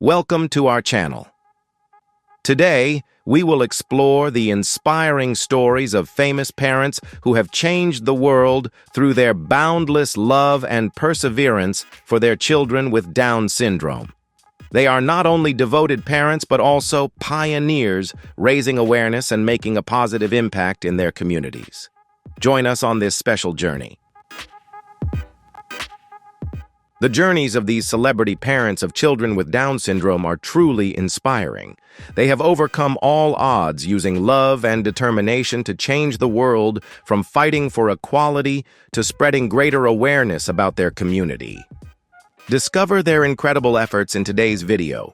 Welcome to our channel. Today, we will explore the inspiring stories of famous parents who have changed the world through their boundless love and perseverance for their children with Down syndrome. They are not only devoted parents but also pioneers, raising awareness and making a positive impact in their communities. Join us on this special journey. The journeys of these celebrity parents of children with Down syndrome are truly inspiring. They have overcome all odds using love and determination to change the world, from fighting for equality to spreading greater awareness about their community. Discover their incredible efforts in today's video.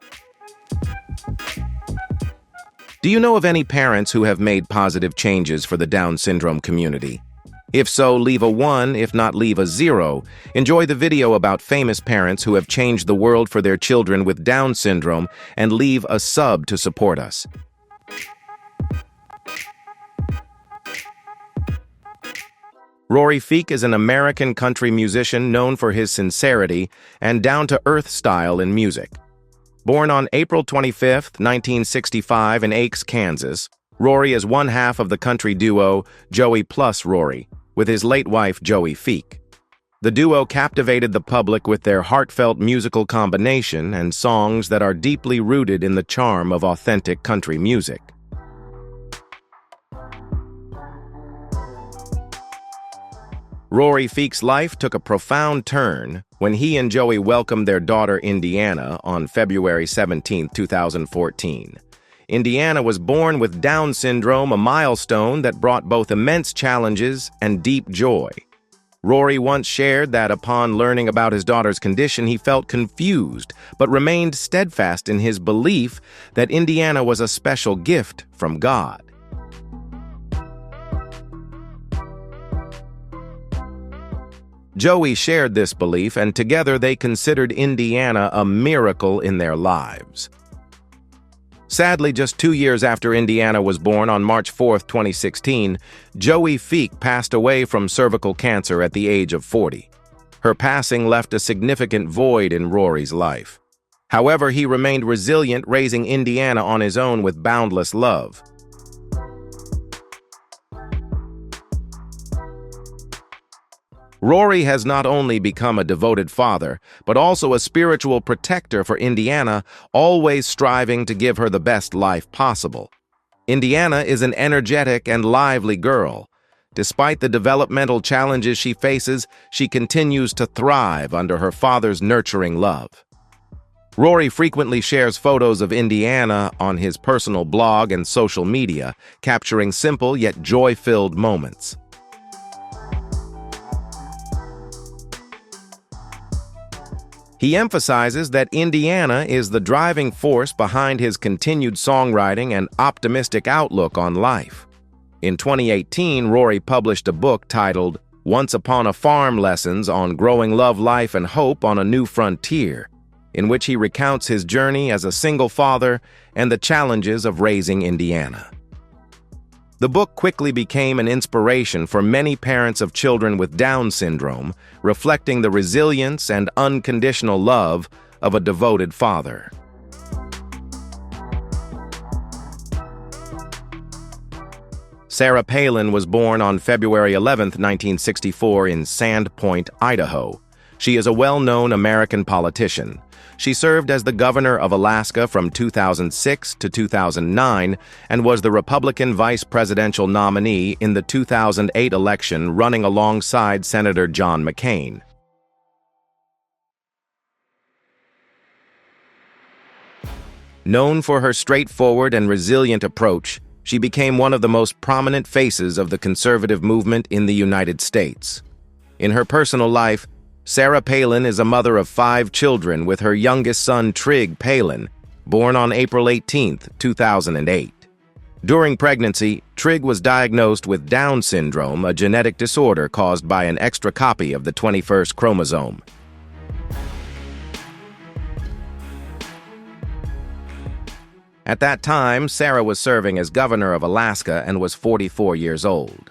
Do you know of any parents who have made positive changes for the Down syndrome community? If so, leave a 1, if not, leave a 0. Enjoy the video about famous parents who have changed the world for their children with Down syndrome, and leave a sub to support us. Rory Feek is an American country musician known for his sincerity and down-to-earth style in music. Born on April 25, 1965 in Aches, Kansas, Rory is one half of the country duo Joey plus Rory, with his late wife Joey Feek. The duo captivated the public with their heartfelt musical combination and songs that are deeply rooted in the charm of authentic country music. Rory Feek's life took a profound turn when he and Joey welcomed their daughter Indiana on February 17, 2014. Indiana was born with Down syndrome, a milestone that brought both immense challenges and deep joy. Rory once shared that upon learning about his daughter's condition, he felt confused, but remained steadfast in his belief that Indiana was a special gift from God. Joey shared this belief, and together they considered Indiana a miracle in their lives. Sadly, just 2 years after Indiana was born, on March 4, 2016, Joey Feek passed away from cervical cancer at the age of 40. Her passing left a significant void in Rory's life. However, he remained resilient, raising Indiana on his own with boundless love. Rory has not only become a devoted father, but also a spiritual protector for Indiana, always striving to give her the best life possible. Indiana is an energetic and lively girl. Despite the developmental challenges she faces, she continues to thrive under her father's nurturing love. Rory frequently shares photos of Indiana on his personal blog and social media, capturing simple yet joy-filled moments. He emphasizes that Indiana is the driving force behind his continued songwriting and optimistic outlook on life. In 2018, Rory published a book titled Once Upon a Farm: Lessons on Growing Love, Life, and Hope on a New Frontier, in which he recounts his journey as a single father and the challenges of raising Indiana. The book quickly became an inspiration for many parents of children with Down syndrome, reflecting the resilience and unconditional love of a devoted father. Sarah Palin was born on February 11, 1964 in Sand Point, Idaho. She is a well-known American politician. She served as the governor of Alaska from 2006 to 2009 and was the Republican vice presidential nominee in the 2008 election, running alongside Senator John McCain. Known for her straightforward and resilient approach, she became one of the most prominent faces of the conservative movement in the United States. In her personal life, Sarah Palin is a mother of 5 children with her youngest son, Trig Palin, born on April 18, 2008. During pregnancy, Trig was diagnosed with Down syndrome, a genetic disorder caused by an extra copy of the 21st chromosome. At that time, Sarah was serving as governor of Alaska and was 44 years old.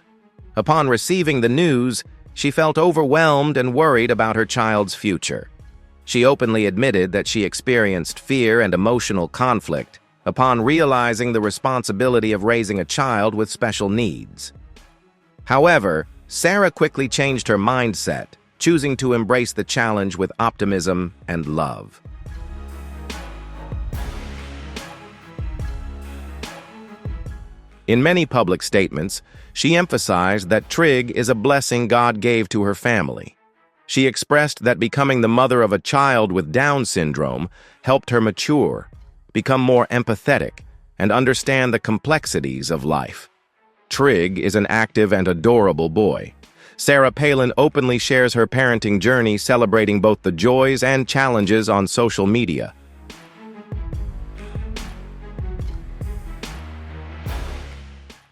Upon receiving the news, she felt overwhelmed and worried about her child's future. She openly admitted that she experienced fear and emotional conflict upon realizing the responsibility of raising a child with special needs. However, Sarah quickly changed her mindset, choosing to embrace the challenge with optimism and love. In many public statements, she emphasized that Trigg is a blessing God gave to her family. She expressed that becoming the mother of a child with Down syndrome helped her mature, become more empathetic, and understand the complexities of life. Trigg is an active and adorable boy. Sarah Palin openly shares her parenting journey, celebrating both the joys and challenges on social media.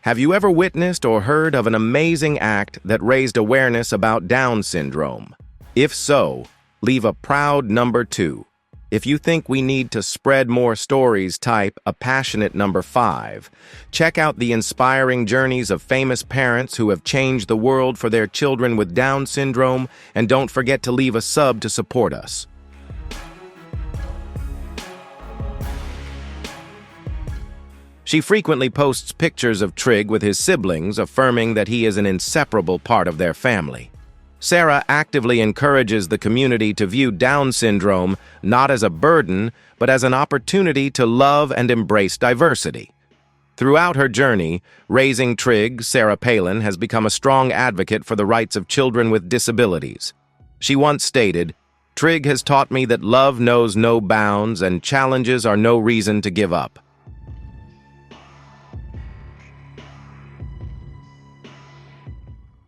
Have you ever witnessed or heard of an amazing act that raised awareness about Down syndrome? If so, leave a proud number 2. If you think we need to spread more stories, type a passionate number 5. Check out the inspiring journeys of famous parents who have changed the world for their children with Down syndrome, and don't forget to leave a sub to support us. She frequently posts pictures of Trigg with his siblings, affirming that he is an inseparable part of their family. Sarah actively encourages the community to view Down syndrome not as a burden, but as an opportunity to love and embrace diversity. Throughout her journey, raising Trigg, Sarah Palin has become a strong advocate for the rights of children with disabilities. She once stated, "Trigg has taught me that love knows no bounds and challenges are no reason to give up."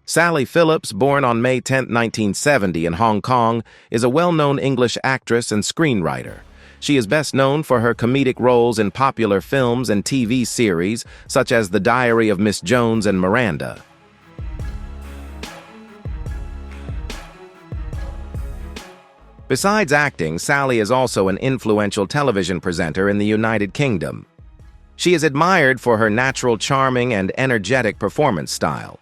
Sally Phillips, born on May 10, 1970 in Hong Kong, is a well-known English actress and screenwriter. She is best known for her comedic roles in popular films and TV series, such as The Diary of Miss Jones and Miranda. Besides acting, Sally is also an influential television presenter in the United Kingdom. She is admired for her natural, charming, and energetic performance style.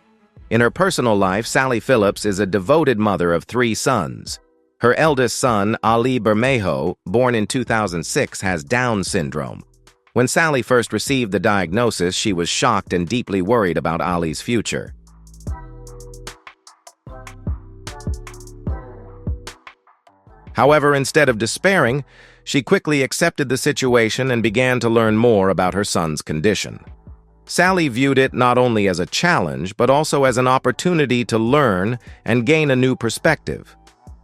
In her personal life, Sally Phillips is a devoted mother of 3 sons. Her eldest son, Ali Bermejo, born in 2006, has Down syndrome. When Sally first received the diagnosis, she was shocked and deeply worried about Ali's future. However, instead of despairing, she quickly accepted the situation and began to learn more about her son's condition. Sally viewed it not only as a challenge, but also as an opportunity to learn and gain a new perspective.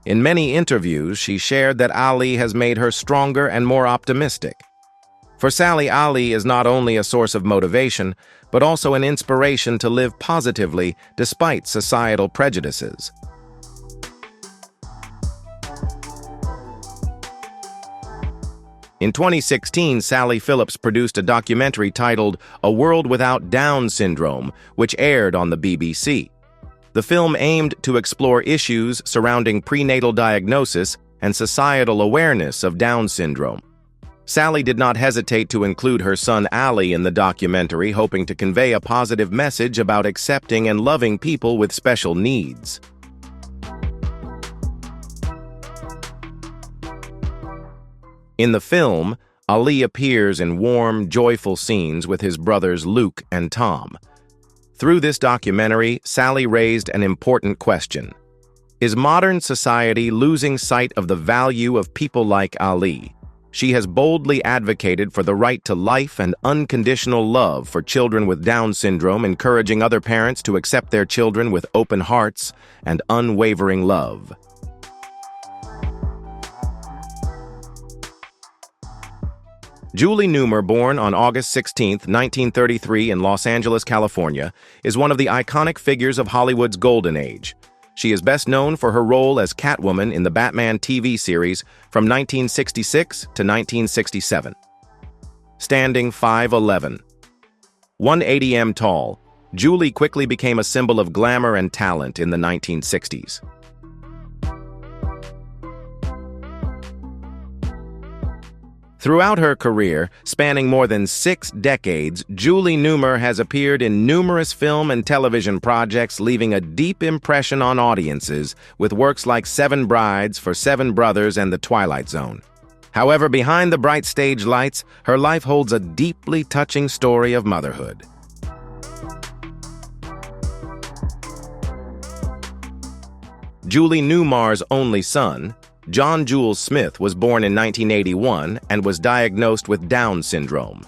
In many interviews, she shared that Ali has made her stronger and more optimistic. For Sally, Ali is not only a source of motivation, but also an inspiration to live positively despite societal prejudices. In 2016, Sally Phillips produced a documentary titled A World Without Down Syndrome, which aired on the BBC. The film aimed to explore issues surrounding prenatal diagnosis and societal awareness of Down syndrome. Sally did not hesitate to include her son Ali in the documentary, hoping to convey a positive message about accepting and loving people with special needs. In the film, Ali appears in warm, joyful scenes with his brothers Luke and Tom. Through this documentary, Sally raised an important question. Is modern society losing sight of the value of people like Ali? She has boldly advocated for the right to life and unconditional love for children with Down syndrome, encouraging other parents to accept their children with open hearts and unwavering love. Julie Newmar, born on August 16, 1933 in Los Angeles, California, is one of the iconic figures of Hollywood's golden age. She is best known for her role as Catwoman in the Batman TV series from 1966 to 1967. Standing 5'11", 180 m tall, Julie quickly became a symbol of glamour and talent in the 1960s. Throughout her career, spanning more than 6 decades, Julie Newmar has appeared in numerous film and television projects, leaving a deep impression on audiences with works like Seven Brides for Seven Brothers and The Twilight Zone. However, behind the bright stage lights, her life holds a deeply touching story of motherhood. Julie Newmar's only son, John Jules Smith, was born in 1981 and was diagnosed with Down syndrome.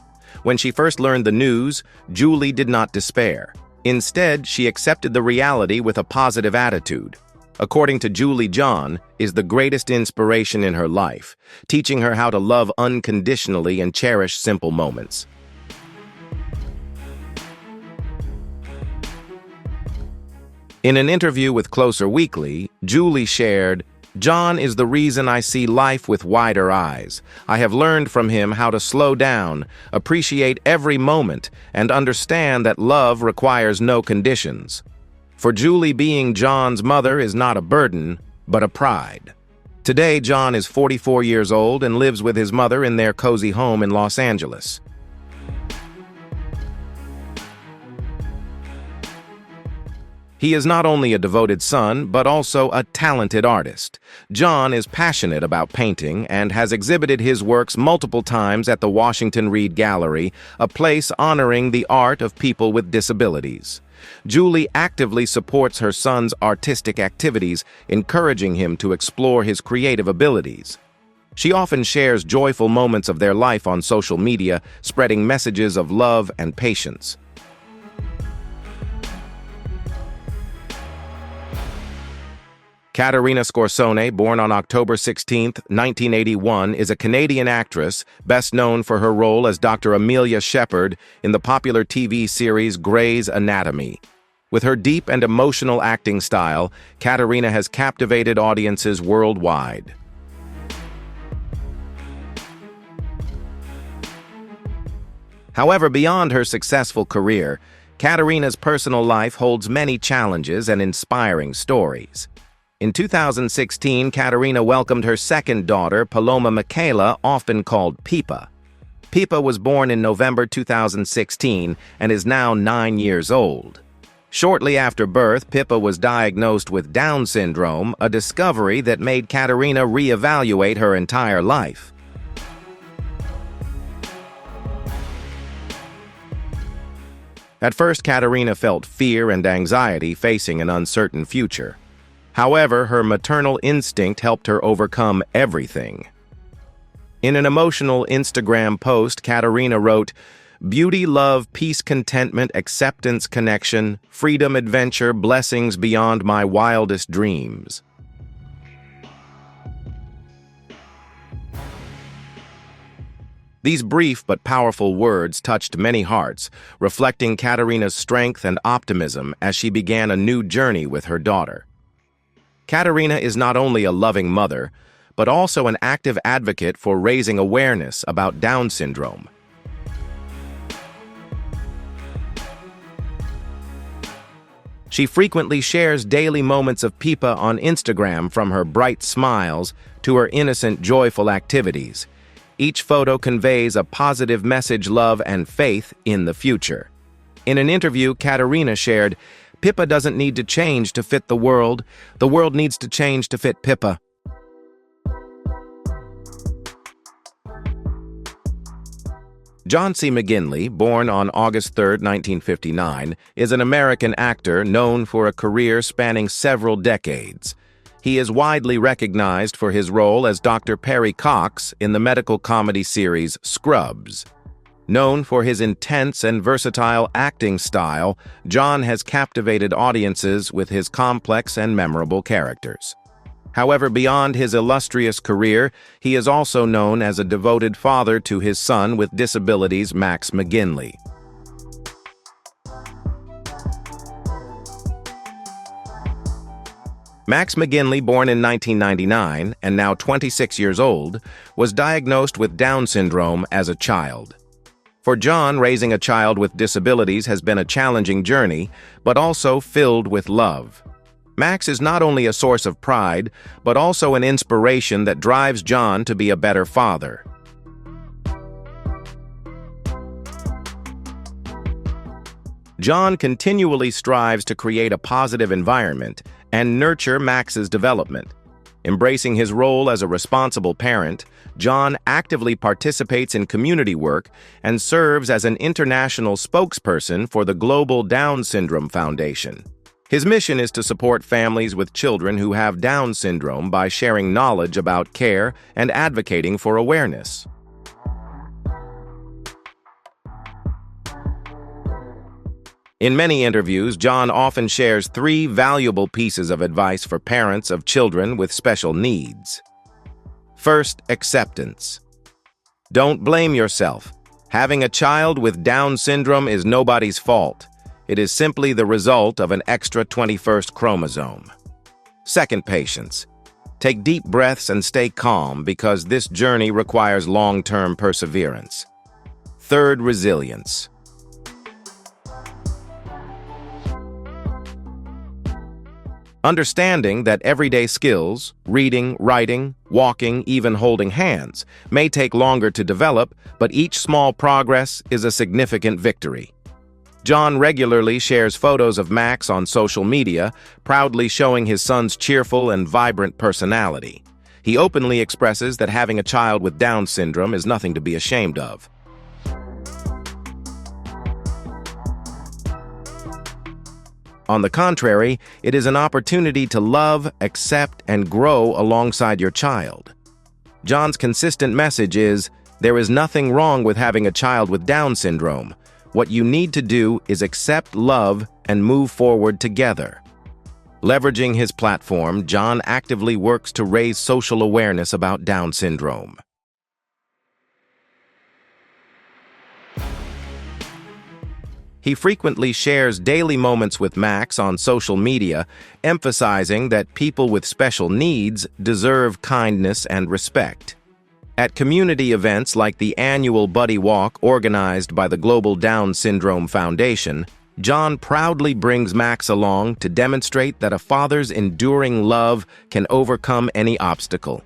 When she first learned the news, Julie did not despair. Instead, she accepted the reality with a positive attitude. According to Julie, John is the greatest inspiration in her life, teaching her how to love unconditionally and cherish simple moments. In an interview with Closer Weekly, Julie shared, "John is the reason I see life with wider eyes. I have learned from him how to slow down, appreciate every moment, and understand that love requires no conditions." For Julie, being John's mother is not a burden, but a pride. Today, John is 44 years old and lives with his mother in their cozy home in Los Angeles. He is not only a devoted son, but also a talented artist. John is passionate about painting and has exhibited his works multiple times at the Washington Reed Gallery, a place honoring the art of people with disabilities. Julie actively supports her son's artistic activities, encouraging him to explore his creative abilities. She often shares joyful moments of their life on social media, spreading messages of love and patience. Caterina Scorsone, born on October 16, 1981, is a Canadian actress, best known for her role as Dr. Amelia Shepherd in the popular TV series Grey's Anatomy. With her deep and emotional acting style, Caterina has captivated audiences worldwide. However, beyond her successful career, Caterina's personal life holds many challenges and inspiring stories. In 2016, Caterina welcomed her second daughter, Paloma Michaela, often called Pipa. Pipa was born in November 2016 and is now 9 years old. Shortly after birth, Pippa was diagnosed with Down syndrome, a discovery that made Caterina reevaluate her entire life. At first, Caterina felt fear and anxiety facing an uncertain future. However, her maternal instinct helped her overcome everything. In an emotional Instagram post, Caterina wrote, "Beauty, love, peace, contentment, acceptance, connection, freedom, adventure, blessings beyond my wildest dreams." These brief but powerful words touched many hearts, reflecting Caterina's strength and optimism as she began a new journey with her daughter. Caterina is not only a loving mother, but also an active advocate for raising awareness about Down syndrome. She frequently shares daily moments of Pipa on Instagram, from her bright smiles to her innocent, joyful activities. Each photo conveys a positive message, love, and faith in the future. In an interview, Caterina shared, "Pippa doesn't need to change to fit the world needs to change to fit Pippa." John C. McGinley, born on August 3, 1959, is an American actor known for a career spanning several decades. He is widely recognized for his role as Dr. Perry Cox in the medical comedy series Scrubs. Known for his intense and versatile acting style, John has captivated audiences with his complex and memorable characters. However, beyond his illustrious career, he is also known as a devoted father to his son with disabilities, Max McGinley. Max McGinley, born in 1999 and now 26 years old, was diagnosed with Down syndrome as a child. For John, raising a child with disabilities has been a challenging journey, but also filled with love. Max is not only a source of pride, but also an inspiration that drives John to be a better father. John continually strives to create a positive environment and nurture Max's development. Embracing his role as a responsible parent, John actively participates in community work and serves as an international spokesperson for the Global Down Syndrome Foundation. His mission is to support families with children who have Down syndrome by sharing knowledge about care and advocating for awareness. In many interviews, John often shares 3 valuable pieces of advice for parents of children with special needs. First, acceptance. Don't blame yourself. Having a child with Down syndrome is nobody's fault. It is simply the result of an extra 21st chromosome. Second, patience. Take deep breaths and stay calm because this journey requires long-term perseverance. Third, resilience. Understanding that everyday skills, reading, writing, walking, even holding hands, may take longer to develop, but each small progress is a significant victory. John regularly shares photos of Max on social media, proudly showing his son's cheerful and vibrant personality. He openly expresses that having a child with Down syndrome is nothing to be ashamed of. On the contrary, it is an opportunity to love, accept, and grow alongside your child. John's consistent message is, there is nothing wrong with having a child with Down syndrome. What you need to do is accept, love, and move forward together. Leveraging his platform, John actively works to raise social awareness about Down syndrome. He frequently shares daily moments with Max on social media, emphasizing that people with special needs deserve kindness and respect. At community events like the annual Buddy Walk organized by the Global Down Syndrome Foundation, John proudly brings Max along to demonstrate that a father's enduring love can overcome any obstacle.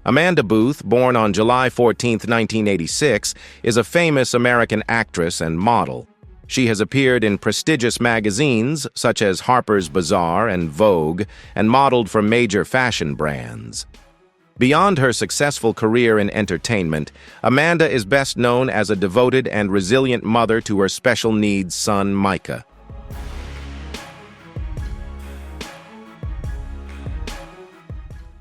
Amanda Booth, born on July 14, 1986, is a famous American actress and model. She has appeared in prestigious magazines such as Harper's Bazaar and Vogue and modeled for major fashion brands. Beyond her successful career in entertainment, Amanda is best known as a devoted and resilient mother to her special needs son, Micah.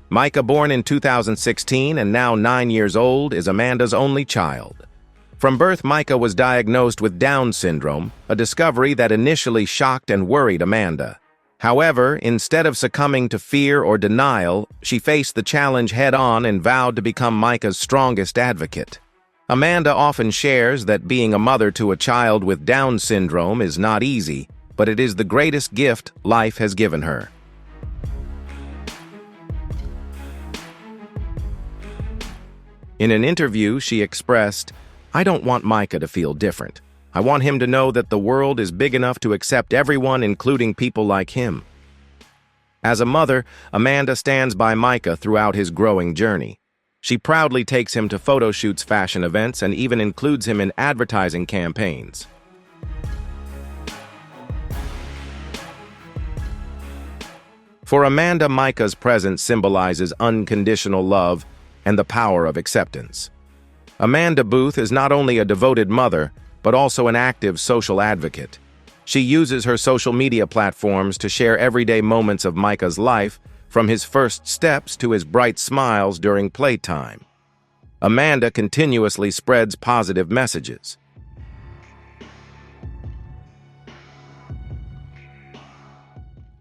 Micah, born in 2016 and now 9 years old, is Amanda's only child. From birth, Micah was diagnosed with Down syndrome, a discovery that initially shocked and worried Amanda. However, instead of succumbing to fear or denial, she faced the challenge head-on and vowed to become Micah's strongest advocate. Amanda often shares that being a mother to a child with Down syndrome is not easy, but it is the greatest gift life has given her. In an interview, she expressed, "I don't want Micah to feel different. I want him to know that the world is big enough to accept everyone, including people like him." As a mother, Amanda stands by Micah throughout his growing journey. She proudly takes him to photo shoots, fashion events, and even includes him in advertising campaigns. For Amanda, Micah's presence symbolizes unconditional love and the power of acceptance. Amanda Booth is not only a devoted mother, but also an active social advocate. She uses her social media platforms to share everyday moments of Micah's life, from his first steps to his bright smiles during playtime. Amanda continuously spreads positive messages.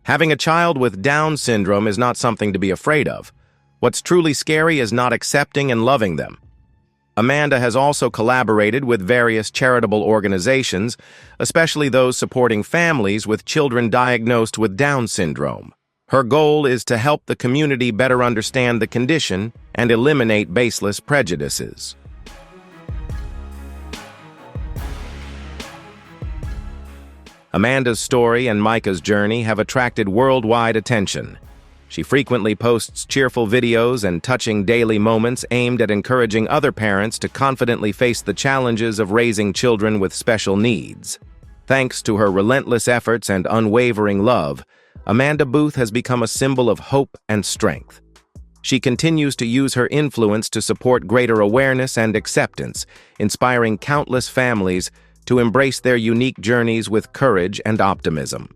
Having a child with Down syndrome is not something to be afraid of. What's truly scary is not accepting and loving them. Amanda has also collaborated with various charitable organizations, especially those supporting families with children diagnosed with Down syndrome. Her goal is to help the community better understand the condition and eliminate baseless prejudices. Amanda's story and Micah's journey have attracted worldwide attention. She frequently posts cheerful videos and touching daily moments aimed at encouraging other parents to confidently face the challenges of raising children with special needs. Thanks to her relentless efforts and unwavering love, Amanda Booth has become a symbol of hope and strength. She continues to use her influence to support greater awareness and acceptance, inspiring countless families to embrace their unique journeys with courage and optimism.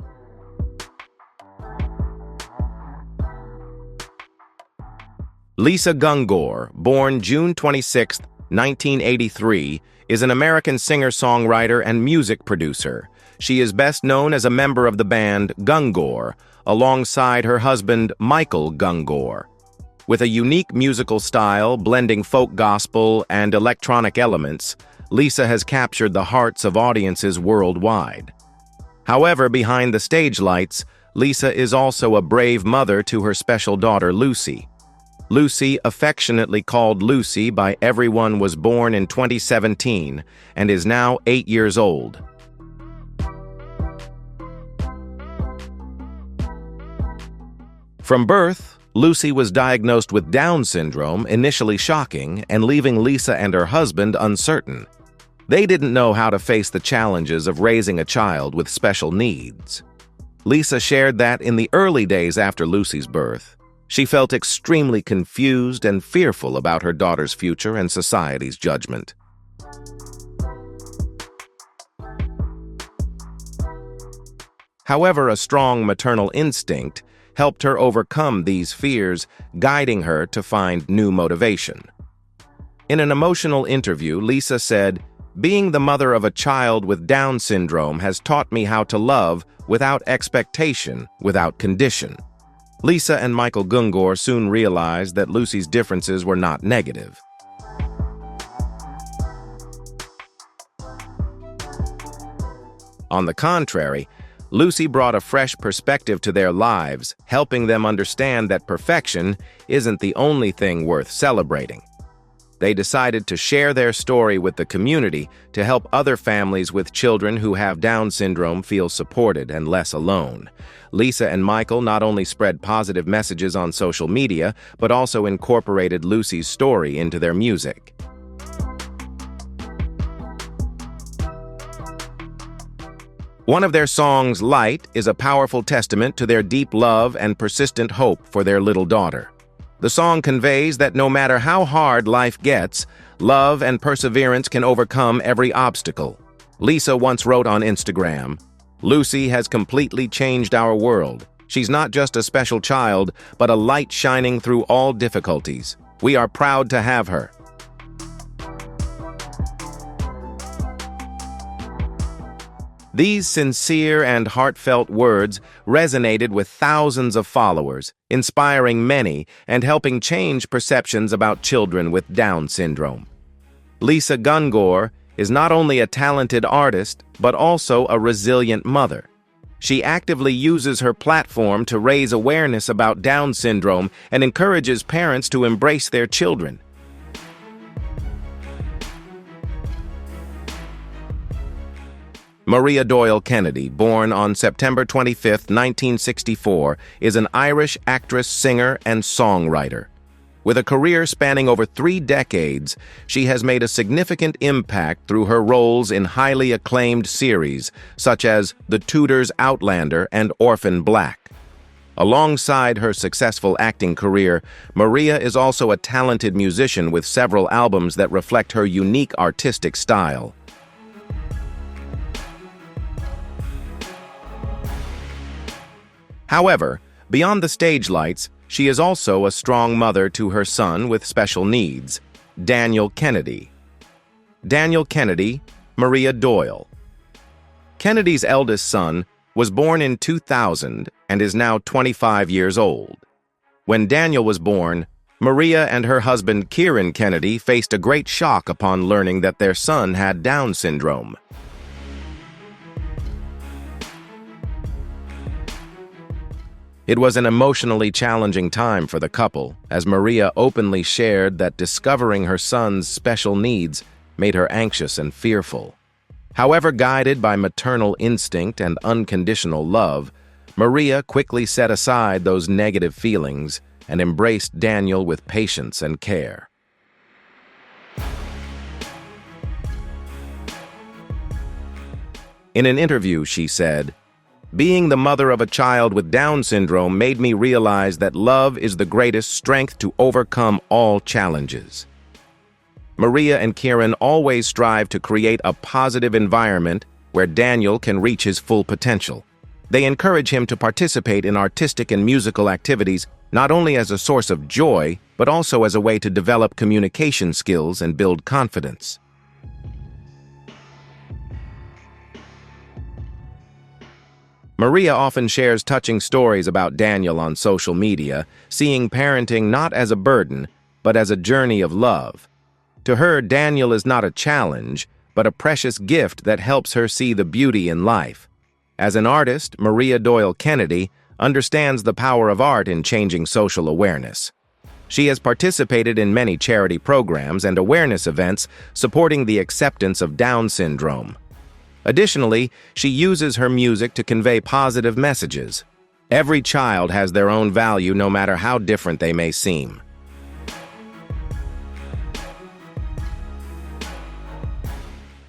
Lisa Gungor, born June 26, 1983, is an American singer-songwriter and music producer. She is best known as a member of the band Gungor, alongside her husband Michael Gungor. With a unique musical style blending folk gospel and electronic elements, Lisa has captured the hearts of audiences worldwide. However, behind the stage lights, Lisa is also a brave mother to her special daughter Lucy. Lucy, affectionately called Lucy by everyone, was born in 2017 and is now 8 years old. From birth, Lucy was diagnosed with Down syndrome, initially shocking and leaving Lisa and her husband uncertain. They didn't know how to face the challenges of raising a child with special needs. Lisa shared that in the early days after Lucy's birth, she felt extremely confused and fearful about her daughter's future and society's judgment. However, a strong maternal instinct helped her overcome these fears, guiding her to find new motivation. In an emotional interview, Lisa said, "Being the mother of a child with Down syndrome has taught me how to love without expectation, without condition." Lisa and Michael Gungor soon realized that Lucy's differences were not negative. On the contrary, Lucy brought a fresh perspective to their lives, helping them understand that perfection isn't the only thing worth celebrating. They decided to share their story with the community to help other families with children who have Down syndrome feel supported and less alone. Lisa and Michael not only spread positive messages on social media, but also incorporated Lucy's story into their music. One of their songs, Light, is a powerful testament to their deep love and persistent hope for their little daughter. The song conveys that no matter how hard life gets, love and perseverance can overcome every obstacle. Lisa once wrote on Instagram, "Lucy has completely changed our world. She's not just a special child, but a light shining through all difficulties. We are proud to have her." These sincere and heartfelt words resonated with thousands of followers, inspiring many and helping change perceptions about children with Down syndrome. Lisa Gungor is not only a talented artist, but also a resilient mother. She actively uses her platform to raise awareness about Down syndrome and encourages parents to embrace their children. Maria Doyle Kennedy, born on September 25, 1964, is an Irish actress, singer, and songwriter. With a career spanning over 3 decades, she has made a significant impact through her roles in highly acclaimed series such as The Tudors' Outlander and Orphan Black. Alongside her successful acting career, Maria is also a talented musician with several albums that reflect her unique artistic style. However, beyond the stage lights, she is also a strong mother to her son with special needs, Daniel Kennedy. Daniel Kennedy, Maria Doyle. Kennedy's eldest son was born in 2000 and is now 25 years old. When Daniel was born, Maria and her husband Kieran Kennedy faced a great shock upon learning that their son had Down syndrome. It was an emotionally challenging time for the couple, as Maria openly shared that discovering her son's special needs made her anxious and fearful. However, guided by maternal instinct and unconditional love, Maria quickly set aside those negative feelings and embraced Daniel with patience and care. In an interview, she said, "Being the mother of a child with Down syndrome made me realize that love is the greatest strength to overcome all challenges." Maria and Kieran always strive to create a positive environment where Daniel can reach his full potential. They encourage him to participate in artistic and musical activities not only as a source of joy, but also as a way to develop communication skills and build confidence. Maria often shares touching stories about Daniel on social media, seeing parenting not as a burden, but as a journey of love. To her, Daniel is not a challenge, but a precious gift that helps her see the beauty in life. As an artist, Maria Doyle Kennedy understands the power of art in changing social awareness. She has participated in many charity programs and awareness events supporting the acceptance of Down syndrome. Additionally, she uses her music to convey positive messages. Every child has their own value no matter how different they may seem.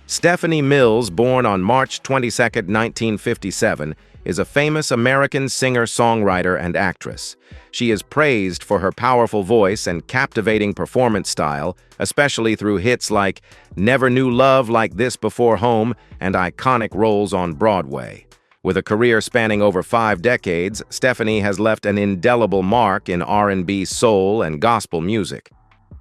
Stephanie Mills, born on March 22, 1957, is a famous American singer-songwriter and actress. She is praised for her powerful voice and captivating performance style, especially through hits like Never Knew Love Like This Before Home and iconic roles on Broadway. With a career spanning over 5 decades, Stephanie has left an indelible mark in R&B, soul, and gospel music.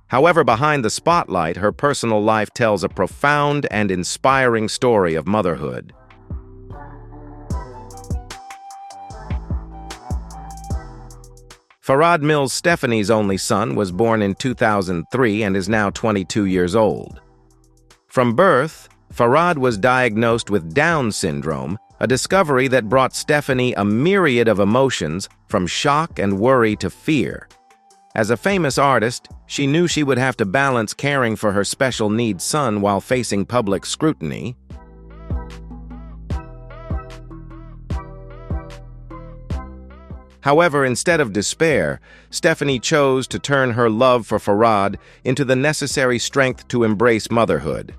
However, behind the spotlight, her personal life tells a profound and inspiring story of motherhood. Farad Mills, Stephanie's only son, was born in 2003 and is now 22 years old. From birth, Farad was diagnosed with Down syndrome, a discovery that brought Stephanie a myriad of emotions, from shock and worry to fear. As a famous artist, she knew she would have to balance caring for her special needs son while facing public scrutiny. However, instead of despair, Stephanie chose to turn her love for Farad into the necessary strength to embrace motherhood.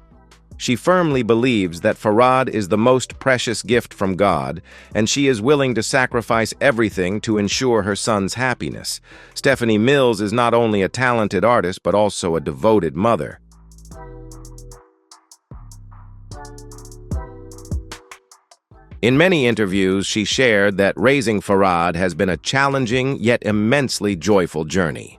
She firmly believes that Farad is the most precious gift from God, and she is willing to sacrifice everything to ensure her son's happiness. Stephanie Mills is not only a talented artist, but also a devoted mother. In many interviews, she shared that raising Farad has been a challenging yet immensely joyful journey.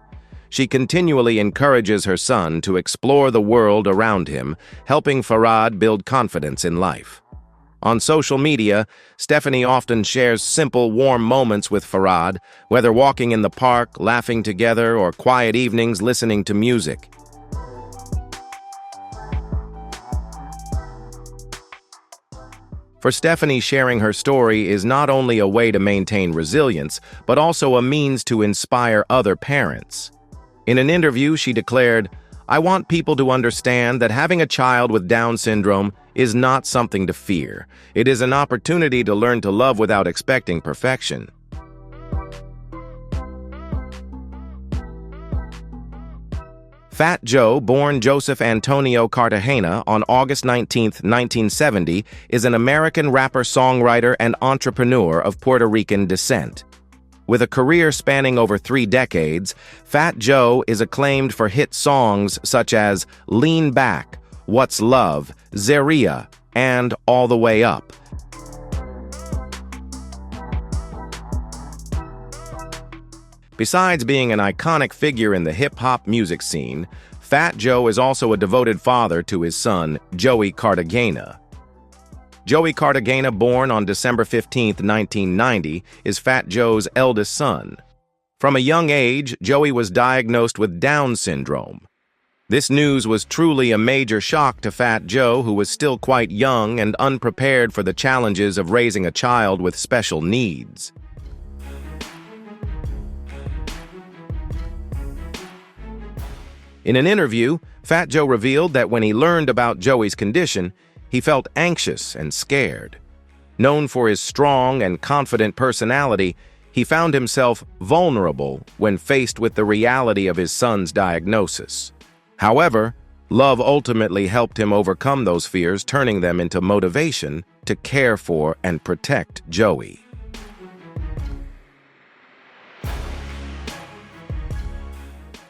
She continually encourages her son to explore the world around him, helping Farad build confidence in life. On social media, Stephanie often shares simple, warm moments with Farad, whether walking in the park, laughing together, or quiet evenings listening to music. For Stephanie, sharing her story is not only a way to maintain resilience, but also a means to inspire other parents. In an interview, she declared, "I want people to understand that having a child with Down syndrome is not something to fear. It is an opportunity to learn to love without expecting perfection." Fat Joe, born Joseph Antonio Cartagena on August 19, 1970, is an American rapper, songwriter, and entrepreneur of Puerto Rican descent. With a career spanning over 3 decades, Fat Joe is acclaimed for hit songs such as Lean Back, What's Love, Zeria, and All the Way Up. Besides being an iconic figure in the hip-hop music scene, Fat Joe is also a devoted father to his son, Joey Cartagena. Joey Cartagena, born on December 15, 1990, is Fat Joe's eldest son. From a young age, Joey was diagnosed with Down syndrome. This news was truly a major shock to Fat Joe, who was still quite young and unprepared for the challenges of raising a child with special needs. In an interview, Fat Joe revealed that when he learned about Joey's condition, he felt anxious and scared. Known for his strong and confident personality, he found himself vulnerable when faced with the reality of his son's diagnosis. However, love ultimately helped him overcome those fears, turning them into motivation to care for and protect Joey.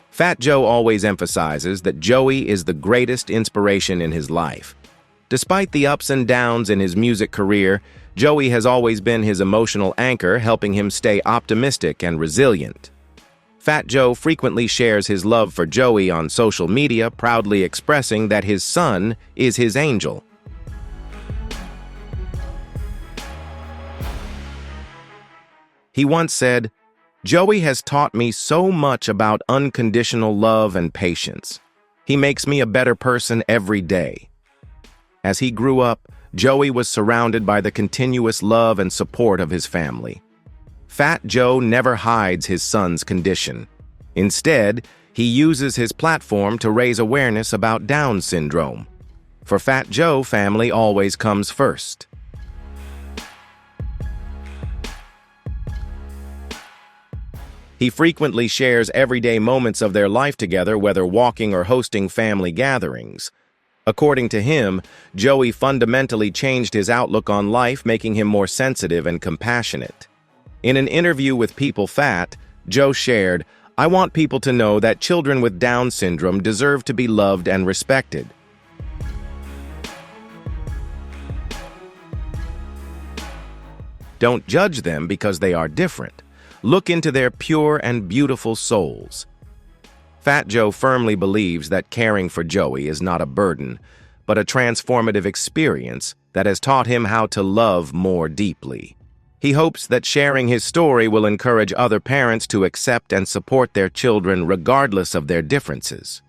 Fat Joe always emphasizes that Joey is the greatest inspiration in his life. Despite the ups and downs in his music career, Joey has always been his emotional anchor, helping him stay optimistic and resilient. Fat Joe frequently shares his love for Joey on social media, proudly expressing that his son is his angel. He once said, "Joey has taught me so much about unconditional love and patience. He makes me a better person every day." As he grew up, Joey was surrounded by the continuous love and support of his family. Fat Joe never hides his son's condition. Instead, he uses his platform to raise awareness about Down syndrome. For Fat Joe, family always comes first. He frequently shares everyday moments of their life together, whether walking or hosting family gatherings. According to him, Joey fundamentally changed his outlook on life, making him more sensitive and compassionate. In an interview with People Fat, Joe shared, "I want people to know that children with Down syndrome deserve to be loved and respected. Don't judge them because they are different. Look into their pure and beautiful souls." Fat Joe firmly believes that caring for Joey is not a burden, but a transformative experience that has taught him how to love more deeply. He hopes that sharing his story will encourage other parents to accept and support their children regardless of their differences.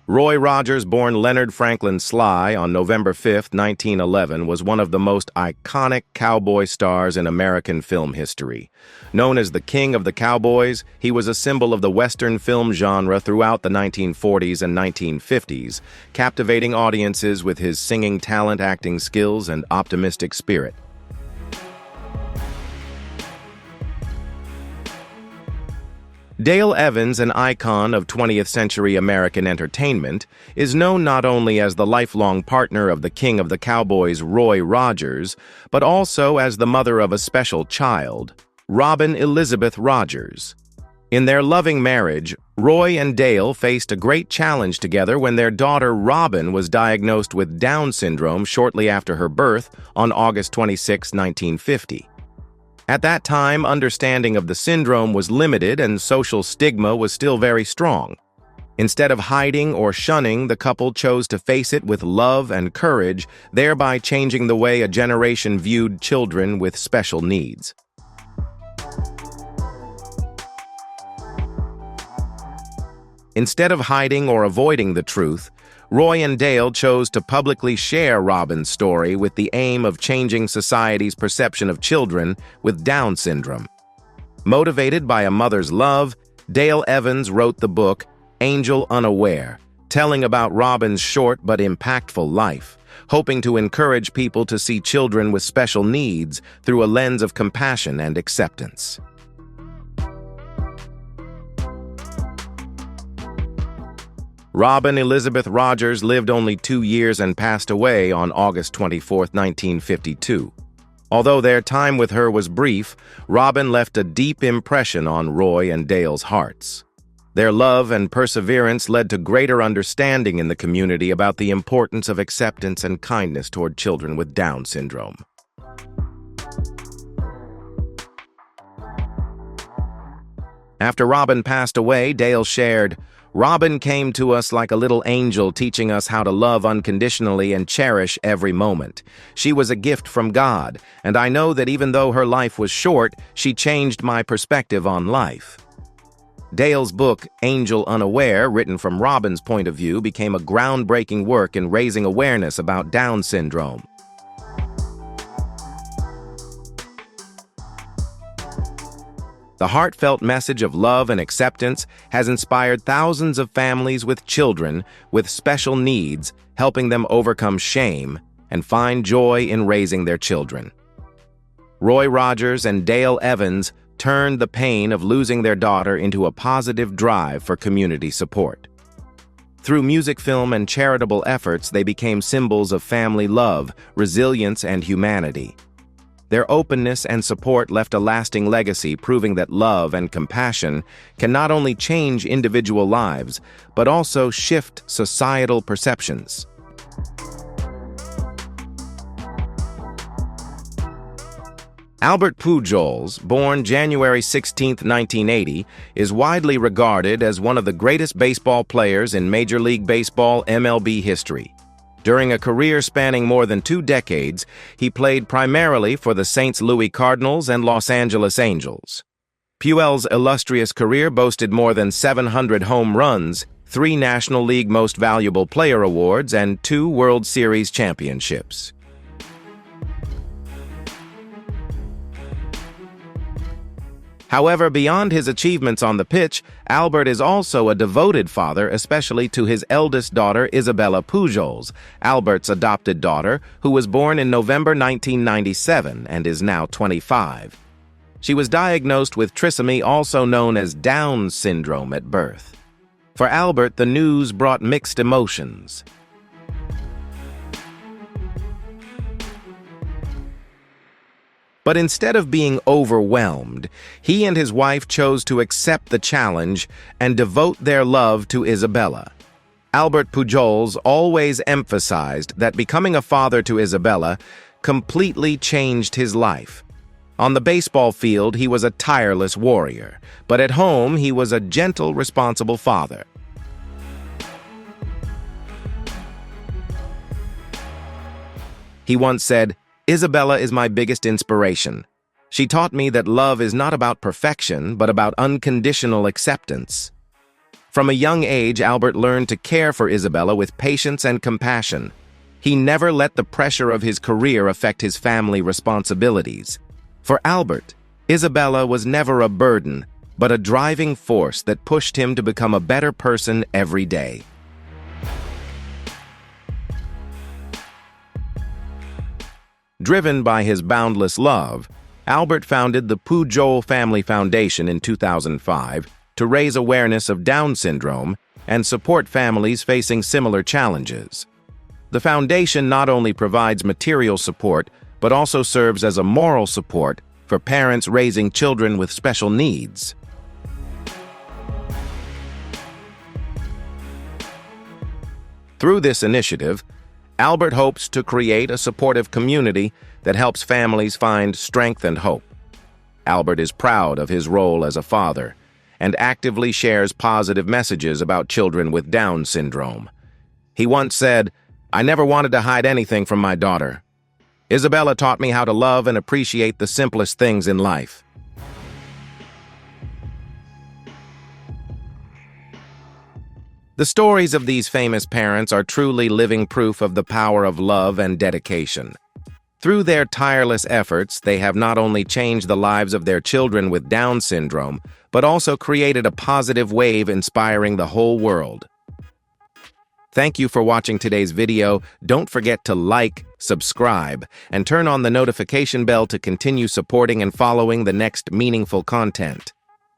Roy Rogers, born Leonard Franklin Sly on November 5, 1911, was one of the most iconic cowboy stars in American film history. Known as the King of the Cowboys, he was a symbol of the Western film genre throughout the 1940s and 1950s, captivating audiences with his singing talent, acting skills, and optimistic spirit. Dale Evans, an icon of 20th century American entertainment, is known not only as the lifelong partner of the King of the Cowboys, Roy Rogers, but also as the mother of a special child, Robin Elizabeth Rogers. In their loving marriage, Roy and Dale faced a great challenge together when their daughter Robin was diagnosed with Down syndrome shortly after her birth on August 26, 1950. At that time, understanding of the syndrome was limited and social stigma was still very strong. Instead of hiding or shunning, the couple chose to face it with love and courage, thereby changing the way a generation viewed children with special needs. Instead of hiding or avoiding the truth, Roy and Dale chose to publicly share Robin's story with the aim of changing society's perception of children with Down syndrome. Motivated by a mother's love, Dale Evans wrote the book Angel Unaware, telling about Robin's short but impactful life, hoping to encourage people to see children with special needs through a lens of compassion and acceptance. Robin Elizabeth Rogers lived only 2 years and passed away on August 24, 1952. Although their time with her was brief, Robin left a deep impression on Roy and Dale's hearts. Their love and perseverance led to greater understanding in the community about the importance of acceptance and kindness toward children with Down syndrome. After Robin passed away, Dale shared, "Robin came to us like a little angel, teaching us how to love unconditionally and cherish every moment. She was a gift from God, and I know that even though her life was short, she changed my perspective on life." Dale's book, Angel Unaware, written from Robin's point of view, became a groundbreaking work in raising awareness about Down syndrome. The heartfelt message of love and acceptance has inspired thousands of families with children with special needs, helping them overcome shame and find joy in raising their children. Roy Rogers and Dale Evans turned the pain of losing their daughter into a positive drive for community support. Through music, film, and charitable efforts, they became symbols of family love, resilience, and humanity. Their openness and support left a lasting legacy, proving that love and compassion can not only change individual lives, but also shift societal perceptions. Albert Pujols, born January 16, 1980, is widely regarded as one of the greatest baseball players in Major League Baseball (MLB) history. During a career spanning more than 2 decades, he played primarily for the St. Louis Cardinals and Los Angeles Angels. Pujols' illustrious career boasted more than 700 home runs, 3 National League Most Valuable Player awards, and 2 World Series championships. However, beyond his achievements on the pitch, Albert is also a devoted father, especially to his eldest daughter, Isabella Pujols, Albert's adopted daughter, who was born in November 1997 and is now 25. She was diagnosed with trisomy, also known as Down syndrome, at birth. For Albert, the news brought mixed emotions. But instead of being overwhelmed, he and his wife chose to accept the challenge and devote their love to Isabella. Albert Pujols always emphasized that becoming a father to Isabella completely changed his life. On the baseball field, he was a tireless warrior, but at home, he was a gentle, responsible father. He once said, "Isabella is my biggest inspiration. She taught me that love is not about perfection, but about unconditional acceptance." From a young age, Albert learned to care for Isabella with patience and compassion. He never let the pressure of his career affect his family responsibilities. For Albert, Isabella was never a burden, but a driving force that pushed him to become a better person every day. Driven by his boundless love, Albert founded the Pujol Family Foundation in 2005 to raise awareness of Down syndrome and support families facing similar challenges. The foundation not only provides material support, but also serves as a moral support for parents raising children with special needs. Through this initiative, Albert hopes to create a supportive community that helps families find strength and hope. Albert is proud of his role as a father and actively shares positive messages about children with Down syndrome. He once said, "I never wanted to hide anything from my daughter. Isabella taught me how to love and appreciate the simplest things in life." The stories of these famous parents are truly living proof of the power of love and dedication. Through their tireless efforts, they have not only changed the lives of their children with Down syndrome, but also created a positive wave inspiring the whole world. Thank you for watching today's video. Don't forget to like, subscribe, and turn on the notification bell to continue supporting and following the next meaningful content.